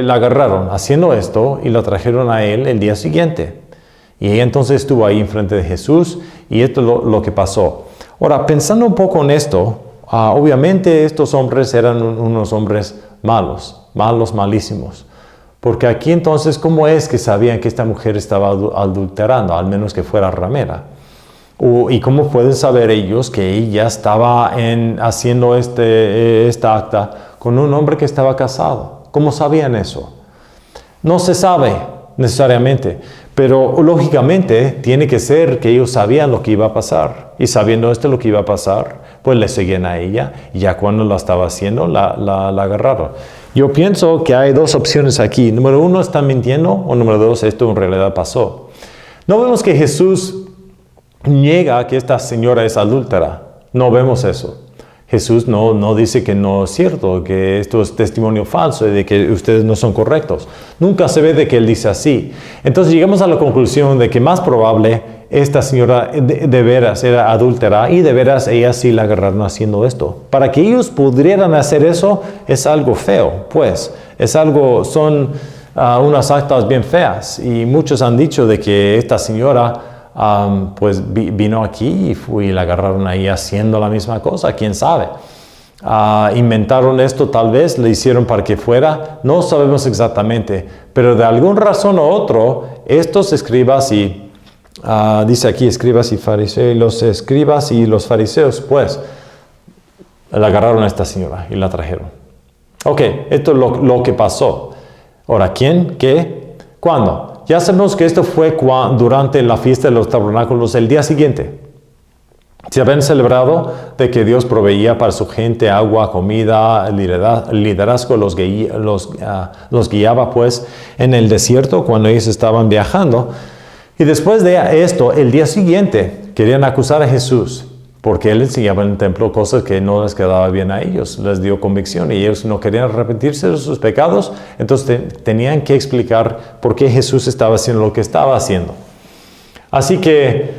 la agarraron haciendo esto y la trajeron a él el día siguiente. Y ella entonces estuvo ahí enfrente de Jesús y esto es lo que pasó. Ahora, pensando un poco en esto, obviamente estos hombres eran unos hombres malísimos. Porque aquí entonces, ¿cómo es que sabían que esta mujer estaba adulterando? Al menos que fuera ramera. ¿Y cómo pueden saber ellos que ella estaba haciendo esta acta con un hombre que estaba casado? ¿Cómo sabían eso? No se sabe necesariamente, pero lógicamente tiene que ser que ellos sabían lo que iba a pasar. Y sabiendo lo que iba a pasar, pues le seguían a ella y ya cuando la estaba haciendo, la agarraron. Yo pienso que hay dos opciones aquí. Número uno, ¿están mintiendo? O número dos, esto en realidad pasó. No vemos que Jesús niega que esta señora es adúltera. No vemos eso. Jesús no dice que no es cierto, que esto es testimonio falso y de que ustedes no son correctos. Nunca se ve de que él dice así. Entonces llegamos a la conclusión de que más probable esta señora de veras era adúltera y de veras ella sí la agarraron haciendo esto. Para que ellos pudieran hacer eso es algo feo, pues. Son unas actas bien feas y muchos han dicho de que esta señora pues vino aquí y la agarraron ahí haciendo la misma cosa, quién sabe. Inventaron esto tal vez, le hicieron para que fuera, no sabemos exactamente, pero de alguna razón u otro, estos escribas y, dice aquí escribas y fariseos, los fariseos pues, la agarraron a esta señora y la trajeron. Ok, esto es lo que pasó. Ahora, ¿quién? ¿Qué? ¿Cuándo? Ya sabemos que esto fue durante la fiesta de los tabernáculos el día siguiente. Se habían celebrado de que Dios proveía para su gente agua, comida, liderazgo, los guiaba pues en el desierto cuando ellos estaban viajando. Y después de esto, el día siguiente, querían acusar a Jesús porque él enseñaba en el templo cosas que no les quedaba bien a ellos, les dio convicción y ellos no querían arrepentirse de sus pecados, entonces tenían que explicar por qué Jesús estaba haciendo lo que estaba haciendo. Así que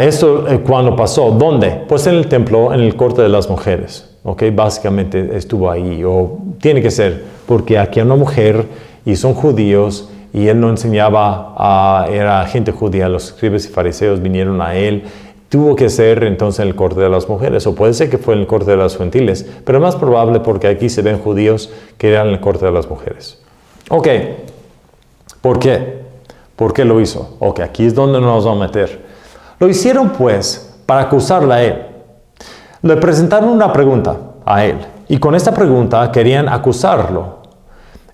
esto cuando pasó, ¿dónde? Pues en el templo, en el corte de las mujeres, ¿ok? Básicamente estuvo ahí, o tiene que ser, porque aquí hay una mujer y son judíos y él no enseñaba, era gente judía, los escribas y fariseos vinieron a él. Tuvo que ser entonces en el corte de las mujeres, o puede ser que fue en el corte de las gentiles, pero más probable porque aquí se ven judíos que eran en el corte de las mujeres. Ok, ¿por qué? ¿Por qué lo hizo? Ok, aquí es donde nos vamos a meter. Lo hicieron pues para acusarle a él. Le presentaron una pregunta a él, y con esta pregunta querían acusarlo,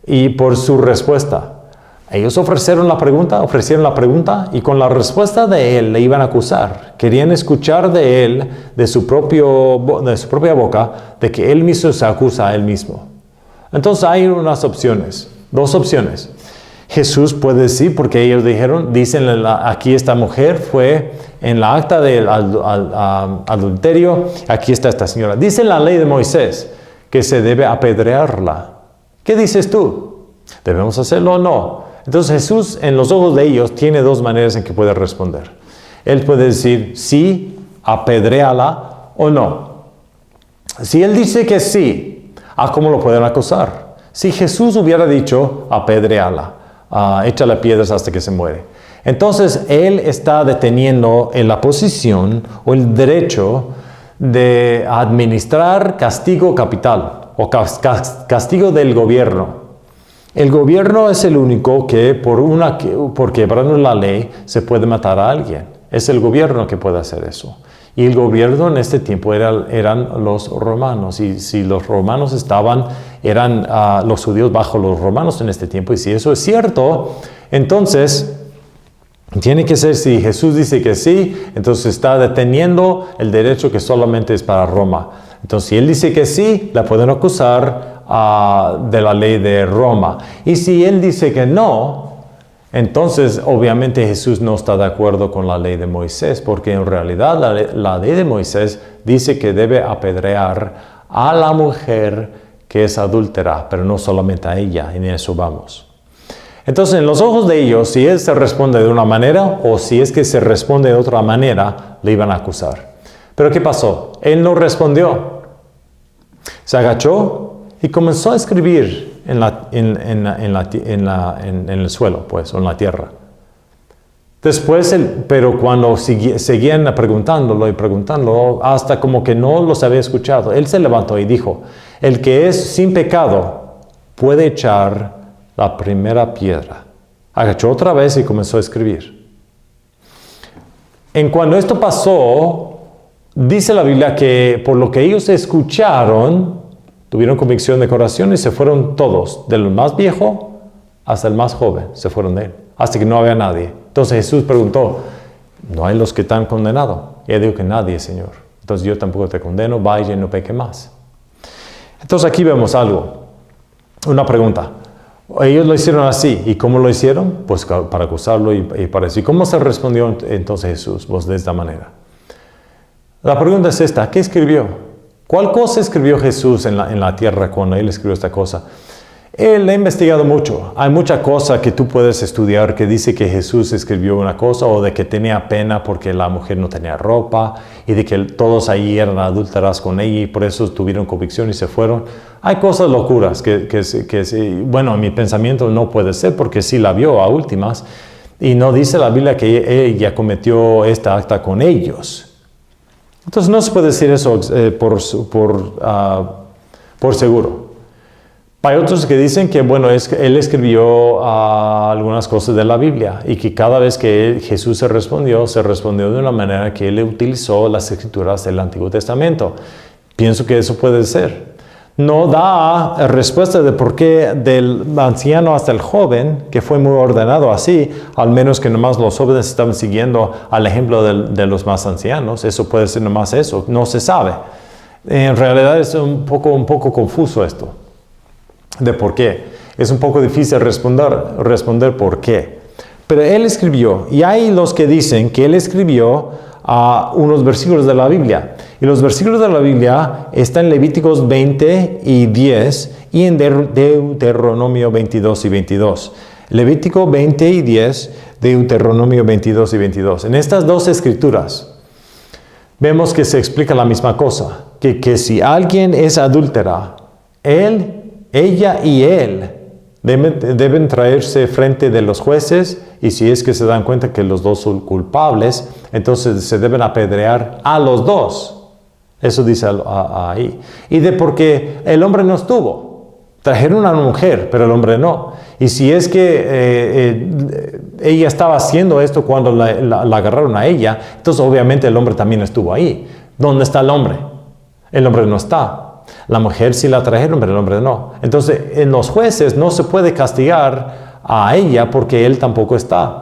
y por su respuesta. Ellos ofrecieron la pregunta y con la respuesta de él le iban a acusar. Querían escuchar de él, de su propia boca, de que él mismo se acusa a él mismo. Entonces hay dos opciones. Jesús puede decir, porque ellos dicen aquí esta mujer fue en la acta del adulterio, aquí está esta señora. Dice en la ley de Moisés que se debe apedrearla. ¿Qué dices tú? ¿Debemos hacerlo o no? Entonces Jesús, en los ojos de ellos, tiene dos maneras en que puede responder. Él puede decir sí, apedréala o no. Si él dice que sí, ¿cómo lo pueden acusar? Si Jesús hubiera dicho apedréala, échale piedras hasta que se muere. Entonces él está deteniendo en la posición o el derecho de administrar castigo capital o castigo del gobierno. El gobierno es el único que por quebrando la ley se puede matar a alguien. Es el gobierno que puede hacer eso. Y el gobierno en este tiempo eran los romanos. Y si los romanos eran los judíos bajo los romanos en este tiempo. Y si eso es cierto, entonces tiene que ser, si Jesús dice que sí, entonces está deteniendo el derecho que solamente es para Roma. Entonces si él dice que sí, la pueden acusar de la ley de Roma. Y si él dice que no, entonces obviamente Jesús no está de acuerdo con la ley de Moisés, porque en realidad la ley de Moisés dice que debe apedrear a la mujer que es adúltera, pero no solamente a ella, en eso vamos. Entonces en los ojos de ellos, si él se responde de una manera o si es que se responde de otra manera, le iban a acusar. Pero ¿qué pasó? Él no respondió. Se agachó y comenzó a escribir en el suelo, pues, o en la tierra. Después, pero cuando seguían preguntándolo, hasta como que no los había escuchado, él se levantó y dijo, el que es sin pecado puede echar la primera piedra. Agachó otra vez y comenzó a escribir. En cuando esto pasó, dice la Biblia que por lo que ellos escucharon, tuvieron convicción de corazón y se fueron todos, del más viejo hasta el más joven, se fueron de él, hasta que no había nadie. Entonces Jesús preguntó, ¿no hay los que están condenados? Y él dijo que nadie, Señor. Entonces yo tampoco te condeno, vaya y no peque más. Entonces aquí vemos algo, una pregunta. Ellos lo hicieron así. ¿Y cómo lo hicieron? Pues para acusarlo y para decir. ¿Cómo se respondió entonces Jesús? Pues de esta manera. La pregunta es esta. ¿Qué escribió? ¿Cuál cosa escribió Jesús en la tierra cuando él escribió esta cosa? Él ha investigado mucho. Hay mucha cosa que tú puedes estudiar que dice que Jesús escribió una cosa o de que tenía pena porque la mujer no tenía ropa y de que todos ahí eran adúlteras con ella y por eso tuvieron convicción y se fueron. Hay cosas locuras que bueno, en mi pensamiento no puede ser porque sí la vio a últimas y no dice la Biblia que ella cometió esta acta con ellos. Entonces no se puede decir eso por seguro. Hay otros que dicen que, bueno, él escribió algunas cosas de la Biblia y que cada vez que Jesús se respondió de una manera que él utilizó las escrituras del Antiguo Testamento. Pienso que eso puede ser. No da respuesta de por qué del anciano hasta el joven, que fue muy ordenado así, al menos que nomás los jóvenes estaban siguiendo al ejemplo de los más ancianos. Eso puede ser nomás eso, no se sabe. En realidad es un poco confuso esto. De por qué. Es un poco difícil responder por qué. Pero él escribió, y hay los que dicen que él escribió unos versículos de la Biblia. Y los versículos de la Biblia están en Levíticos 20 y 10 y en Deuteronomio 22 y 22. Levítico 20 y 10, Deuteronomio 22 y 22. En estas dos escrituras vemos que se explica la misma cosa. Que si alguien es adúltera, ella y él deben traerse frente de los jueces y si es que se dan cuenta que los dos son culpables, entonces se deben apedrear a los dos. Eso dice ahí. Y de porque el hombre no estuvo. Trajeron a una mujer, pero el hombre no. Y si es que ella estaba haciendo esto cuando la agarraron a ella, entonces obviamente el hombre también estuvo ahí. ¿Dónde está el hombre? El hombre no está. La mujer sí la trajeron, pero el hombre no. Entonces, en los jueces no se puede castigar a ella porque él tampoco está.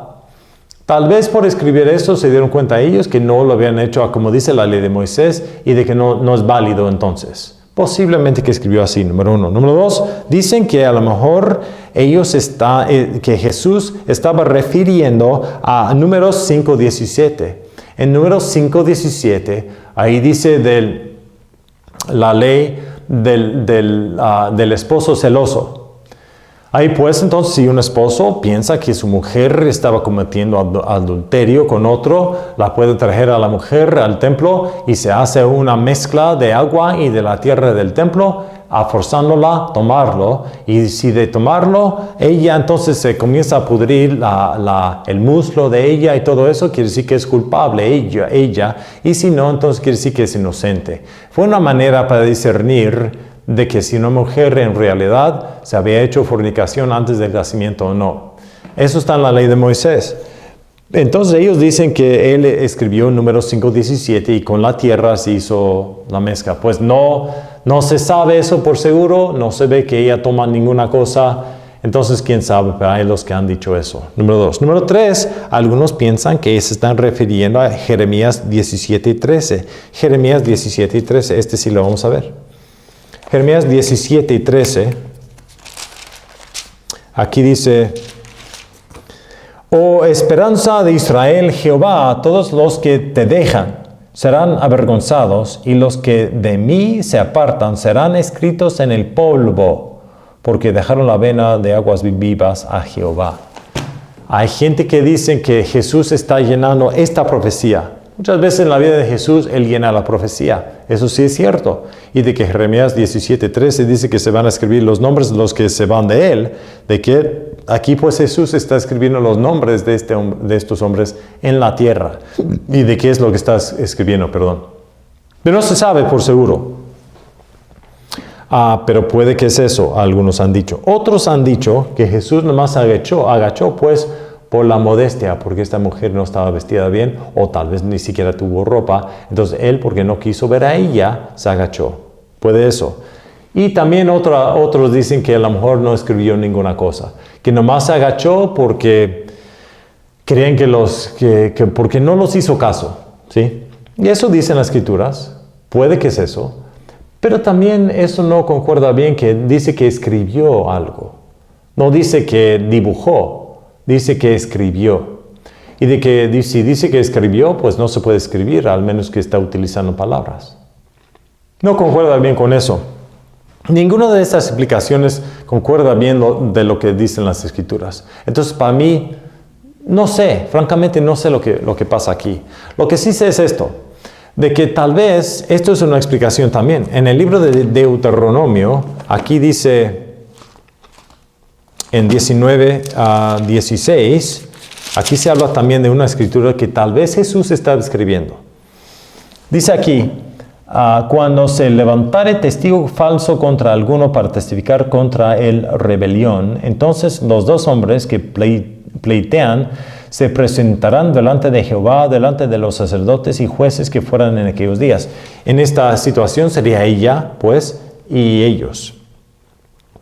Tal vez por escribir eso se dieron cuenta ellos que no lo habían hecho como dice la ley de Moisés y de que no es válido entonces. Posiblemente que escribió así, número uno. Número dos, dicen que a lo mejor que Jesús estaba refiriendo a Números 5:17. En Números 5:17, ahí dice la ley del esposo celoso. Ahí pues entonces si un esposo piensa que su mujer estaba cometiendo adulterio con otro, la puede traer a la mujer al templo y se hace una mezcla de agua y de la tierra del templo, forzándola a tomarlo. Y si de tomarlo, ella entonces se comienza a pudrir el muslo de ella y todo eso, quiere decir que es culpable ella. Y si no, entonces quiere decir que es inocente. Fue una manera para discernir de que si una mujer en realidad se había hecho fornicación antes del nacimiento o no. Eso está en la ley de Moisés. Entonces ellos dicen que él escribió Números 5:17 y con la tierra se hizo la mezcla. Pues no se sabe eso por seguro, no se ve que ella toma ninguna cosa. Entonces, quién sabe, pero hay los que han dicho eso. Número 2. Número 3, algunos piensan que se están refiriendo a Jeremías 17 y 13. Jeremías 17 y 13, este sí lo vamos a ver. Jeremías 17 y 13, aquí dice: Oh esperanza de Israel, Jehová, todos los que te dejan serán avergonzados, y los que de mí se apartan serán escritos en el polvo, porque dejaron la vena de aguas vivas a Jehová. Hay gente que dice que Jesús está llenando esta profecía. Muchas veces en la vida de Jesús, Él llena la profecía. Eso sí es cierto. Y de que Jeremías 17:13 dice que se van a escribir los nombres de los que se van de Él. De que aquí pues Jesús está escribiendo los nombres de estos hombres en la tierra. ¿Y de qué es lo que está escribiendo? Perdón. Pero no se sabe por seguro. Pero puede que es eso, algunos han dicho. Otros han dicho que Jesús nomás agachó pues por la modestia, porque esta mujer no estaba vestida bien o tal vez ni siquiera tuvo ropa. Entonces él, porque no quiso ver a ella, se agachó. Puede eso. Y también otros dicen que a lo mejor no escribió ninguna cosa, que nomás se agachó porque creen que porque no los hizo caso, ¿sí? Y eso dicen las escrituras, puede que es eso, pero también eso no concuerda bien, que dice que escribió algo. No dice que dibujó, dice que escribió. Y si dice que escribió, pues no se puede escribir, al menos que está utilizando palabras. No concuerda bien con eso. Ninguna de estas explicaciones concuerda bien de lo que dicen las escrituras. Entonces, para mí, no sé, francamente no sé lo que pasa aquí. Lo que sí sé es esto, de que tal vez, esto es una explicación también. En el libro de Deuteronomio, aquí dice en 19 a 16, aquí se habla también de una escritura que tal vez Jesús está escribiendo. Dice aquí, cuando se levantare testigo falso contra alguno para testificar contra el rebelión, entonces los dos hombres que pleitean se presentarán delante de Jehová, delante de los sacerdotes y jueces que fueran en aquellos días. En esta situación sería ella, pues, y ellos.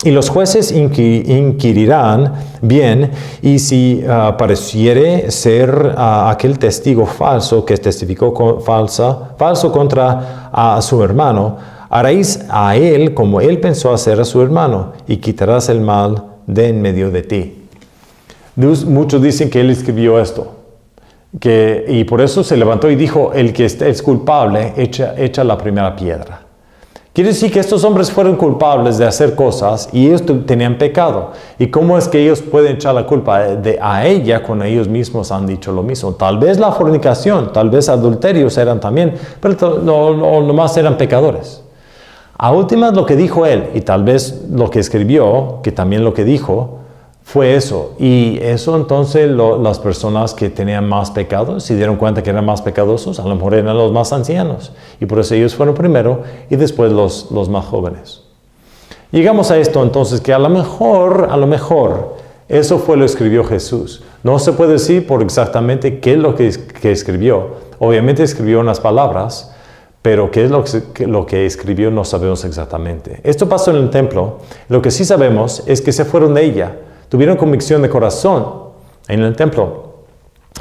Y los jueces inquirirán bien, y si pareciere ser aquel testigo falso que testificó falso contra su hermano, haréis a él como él pensó hacer a su hermano, y quitarás el mal de en medio de ti. Muchos dicen que él escribió esto, y por eso se levantó y dijo, el que es culpable, echa la primera piedra. Quiere decir que estos hombres fueron culpables de hacer cosas y ellos tenían pecado. ¿Y cómo es que ellos pueden echar la culpa a ella cuando ellos mismos han dicho lo mismo? Tal vez la fornicación, tal vez adulterios eran también, pero nomás eran pecadores. A últimas lo que dijo él, y tal vez lo que escribió, que también lo que dijo, fue eso. Y eso entonces las personas que tenían más pecados se dieron cuenta que eran más pecadosos, a lo mejor eran los más ancianos. Y por eso ellos fueron primero y después los más jóvenes. Llegamos a esto entonces que a lo mejor, eso fue lo que escribió Jesús. No se puede decir por exactamente qué es lo que escribió. Obviamente escribió unas palabras, pero qué es lo que escribió no sabemos exactamente. Esto pasó en el templo. Lo que sí sabemos es que se fueron de ella. Tuvieron convicción de corazón en el templo.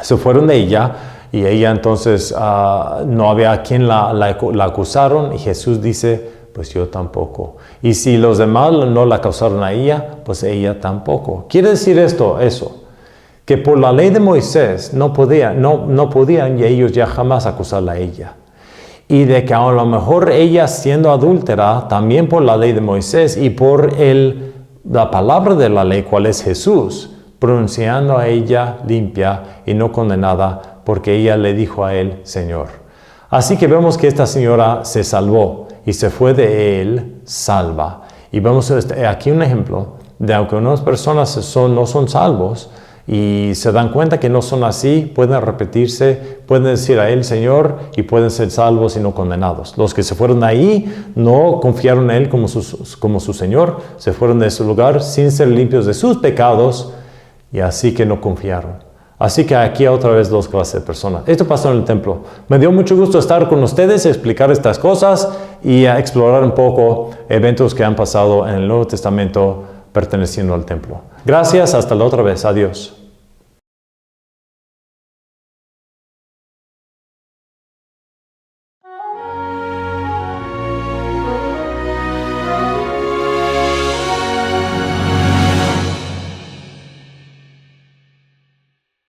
Se fueron de ella y ella entonces no había a quien la acusaron y Jesús dice, pues yo tampoco. Y si los demás no la acusaron a ella, pues ella tampoco. Quiere decir eso, que por la ley de Moisés no podían y ellos ya jamás acusarla a ella. Y de que a lo mejor ella siendo adúltera, también por la ley de Moisés y por la palabra de la ley, cual es Jesús, pronunciando a ella limpia y no condenada, porque ella le dijo a él, Señor. Así que vemos que esta señora se salvó y se fue de él salva. Y vemos aquí un ejemplo de aunque unas personas no son salvos y se dan cuenta que no son así, pueden arrepentirse, pueden decir a él, Señor, y pueden ser salvos y no condenados. Los que se fueron de ahí no confiaron en él como su Señor, se fueron de ese lugar sin ser limpios de sus pecados y así que no confiaron. Así que aquí otra vez dos clases de personas. Esto pasó en el templo. Me dio mucho gusto estar con ustedes, explicar estas cosas y explorar un poco eventos que han pasado en el Nuevo Testamento perteneciendo al templo. Gracias, hasta la otra vez. Adiós.